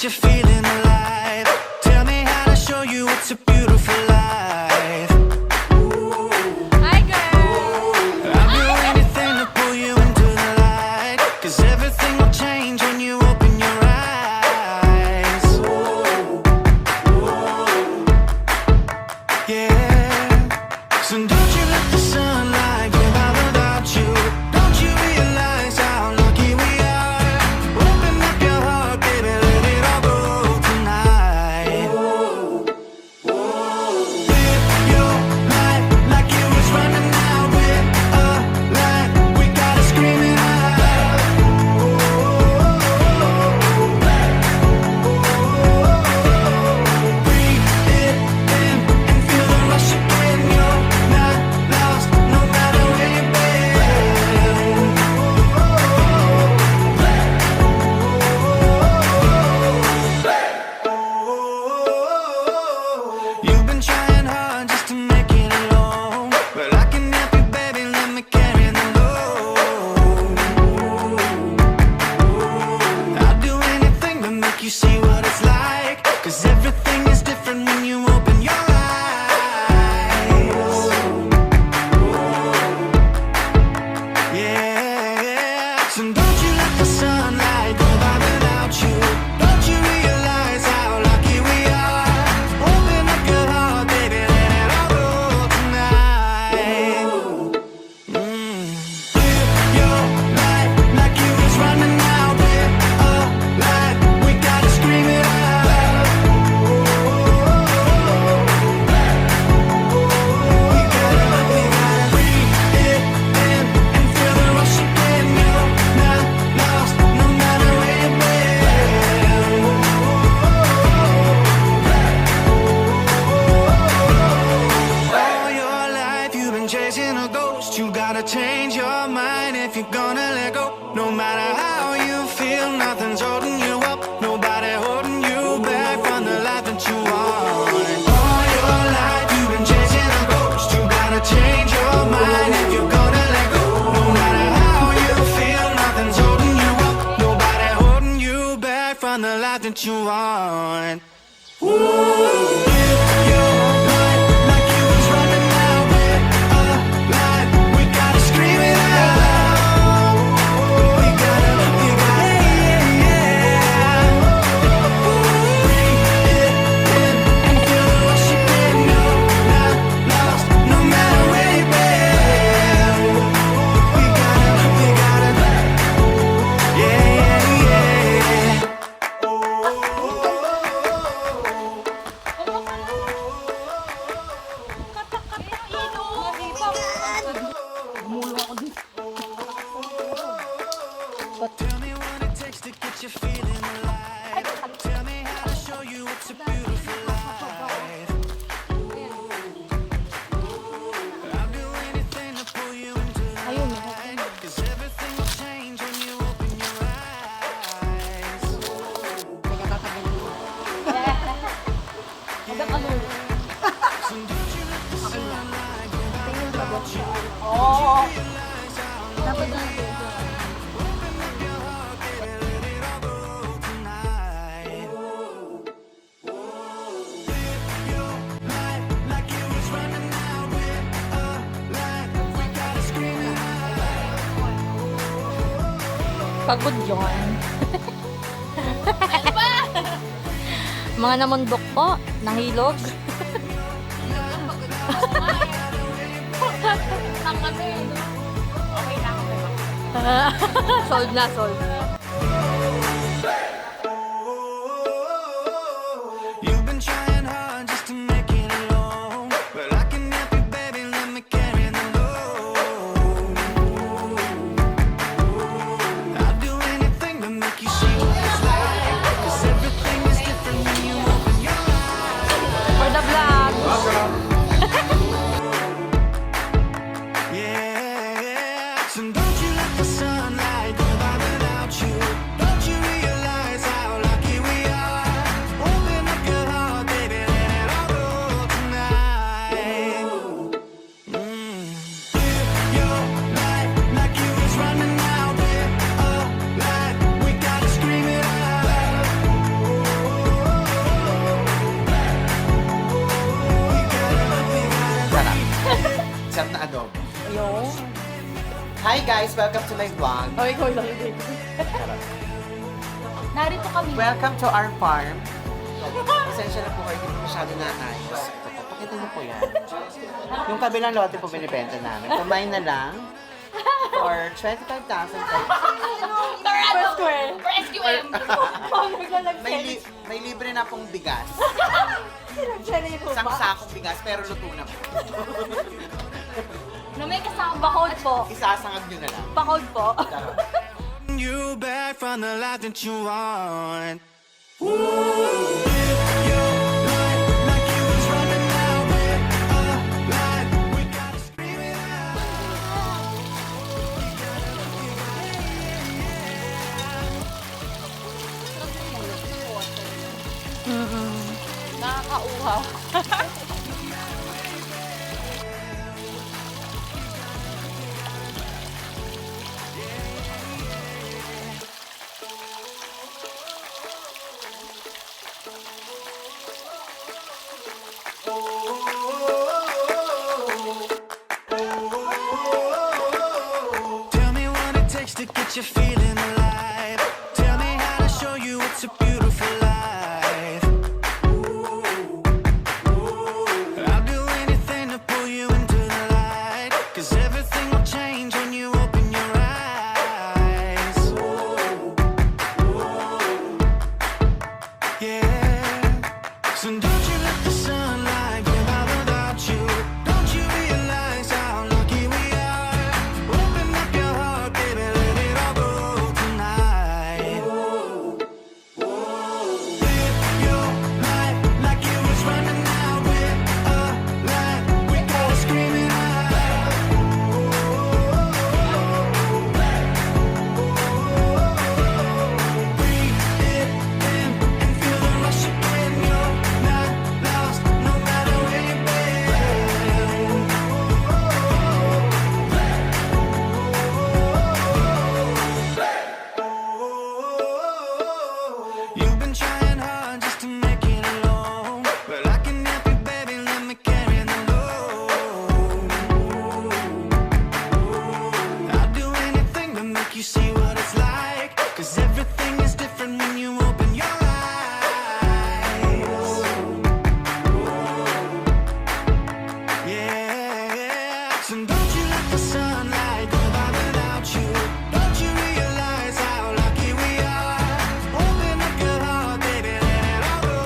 you feeling alive. Tell me how to show you it's a beautiful life. Hi, girl. I'll do anything to pull you into the light, 'cause everything will change when you open your eyes. Yeah. So don't you let the sunlight go by without you. Don't you realize how lucky we are? Open up your heart, baby, let it all go tonight. Live your life like it was running out with a light. We gotta scream it out. Breathe it in and feel the rush again. You're not lost, no matter where you've been. You've been trying hard just to make it alone, but I can help you, baby, let me carry the load. I'll do anything to make you see what it's like, 'cause everything is different when you open your eyes. Yeah, so don't you let the sunlight go by without you. Don't you realize how lucky we are? Open up your heart, baby, let it all go tonight. Live your life like you was running out with a light. We gotta scream it out. We gotta breathe it in and feel the rush again. You're not lost, no matter where you've been. All your life you've been chasing a ghost. You gotta change your mind if you're gonna let go. No matter how you feel, nothing's holding you up. Nobody holding you back from the life that you want. All your life you've been chasing a ghost. You gotta change your mind if you're gonna let go. No matter how you feel, nothing's holding you up. Nobody holding you back from the life that you want. Live your life like you was running out with a light. We gotta scream it out. We gotta, yeah. Breathe it in and feel the rush again. You're not lost, no matter where you've been. We gotta, yeah, yeah. Tell me what it takes to get you feeling alive. Tell me how to show you it's a beautiful life. I'll do anything to pull you into the light, 'cause everything will change when you open your eyes. So don't you let the sunlight go by without you. Realize how Dapat na. open up your heart, baby, let it all go tonight. Live your life like it was running out with a light. We gotta scream it out. Pagod yun. Mga namundok po, nahilog. Ang ano yun. Okay na ako. Solve na, solve. You've been trying hard just to make it alone, but I can help you, baby, let me carry the load. I'll do anything to make you see what it's like, 'cause everything is different when you open your eyes. For the vlog. Yeah, so don't you let the sunlight go by without you. Sarap na adobo. Ayun. Hi guys! Welcome to my vlog. Oh, ikaw lang din. Narito kami. Welcome to our farm. Pasensya na po kayo, hindi po masyado naayos. Ito po, pakita niyo po yan. Yung kabilang lote po binibenta namin. Kumain na lang for 25,000 Per square. For SQM. may libre na pong bigas. Sinagsanay po Isang ba? sakong bigas, pero luto na po. Na may kasama. Bakod po. Isasangag nyo na lang. Bakod po. Tara. You back from the life that you want. Ooh, live your life like you was running out with a light. We gotta scream it out. Nakakauhaw. Tell me what it takes to get you feeling alive. Tell me how to show you it's a beautiful life. I'll do anything to pull you into the light. 'Cause everything will change when you open your eyes. Yeah. So don't you let the sunlight get out without you. Don't you realize how lucky we are? Open up your heart, baby, let it all go tonight. Live your life like you was running out with a light. We gotta scream it out. Breathe it in and feel the rush again. You're not lost, no matter where you've been. You've been trying hard just to make it alone, but I can help you, baby, let me carry the load. I'll do anything to make you see what it's like, 'cause everything is different when you open your eyes. Yeah, so don't you let the sunlight go by without you. Don't you realize how lucky we are? Open up your heart, baby, let it all go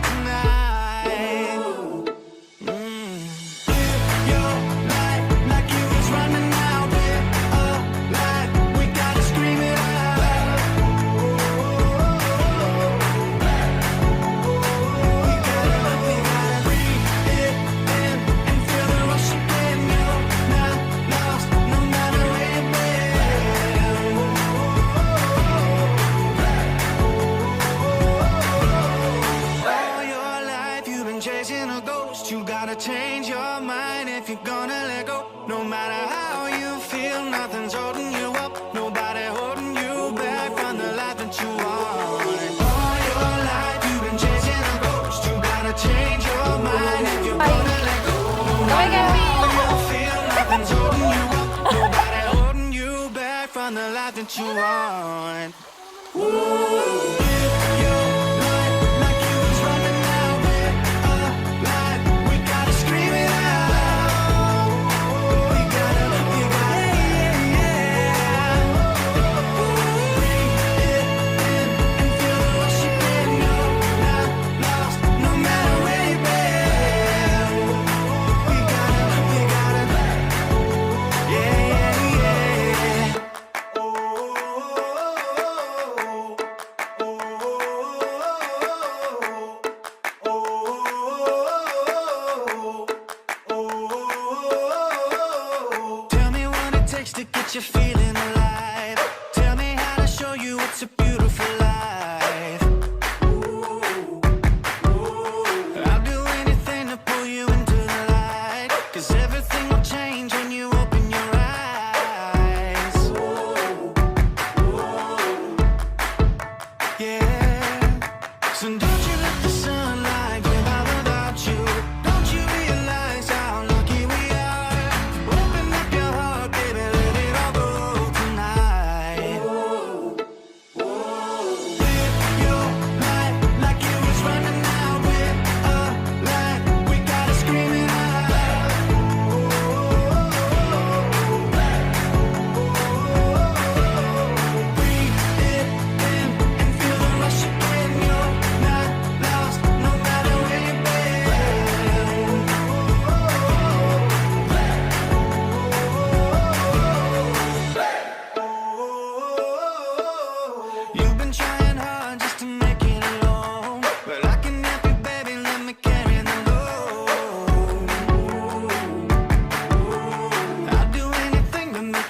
tonight. Live your life like you was running out with a light. We gotta scream it out. We gotta breathe it in and feel the rush again. You're not lost, no matter where you've been. All your life you've been chasing a ghost. You gotta change your mind if you're gonna let go. No matter how you feel, nothing's holding you up. Nobody holding you back from the life that you want. All your life you've been chasing a ghost. You gotta change your mind if you're gonna let go. No matter how you feel, nothing's holding you up. Nobody holding you back from the life that you want. Live your life like you was running out with a light. We gotta scream it out. We gotta, yeah. Breathe it in and feel the rush again. You're not lost, no matter where you've been. We gotta, yeah, yeah. Tell me what it takes to get you feeling alive. Tell me how to show you it's a beautiful life. I'll do anything to pull you into the light, 'cause everything will change when you open your eyes. Yeah, so don't you let the sunlight get out without you. Don't you realize how lucky we are?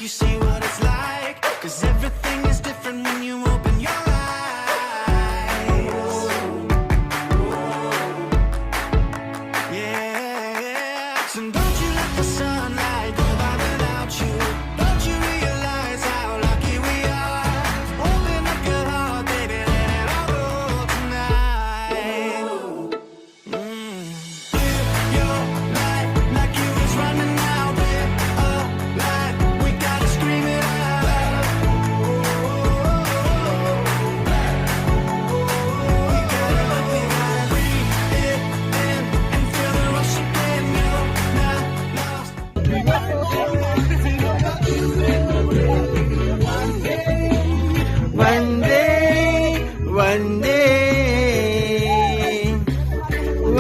you see what it's like. 'Cause everything is different when you open your eyes. Yeah, so don't you let the sunlight go by without you. Don't you realize how lucky we are? Open up your heart, baby, let it all go tonight. Live your life like you was running out. Live a life, we gotta scream it out. We gotta breathe it in and feel the rush again. You're not lost. One day, one day,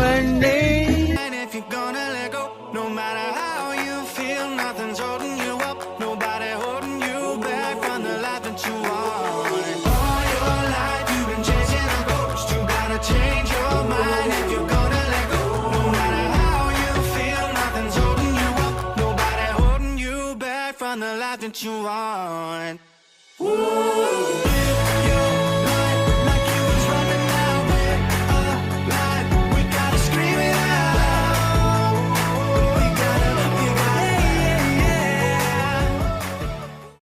one day. And if you're gonna let go, no matter how you feel, nothing's holding you up. Nobody holding you back from the life that you want. All your life you've been chasing a ghost. You gotta change your mind if you're gonna let go. No matter how you feel, nothing's holding you up. Nobody holding you back from the life that you want. Woo!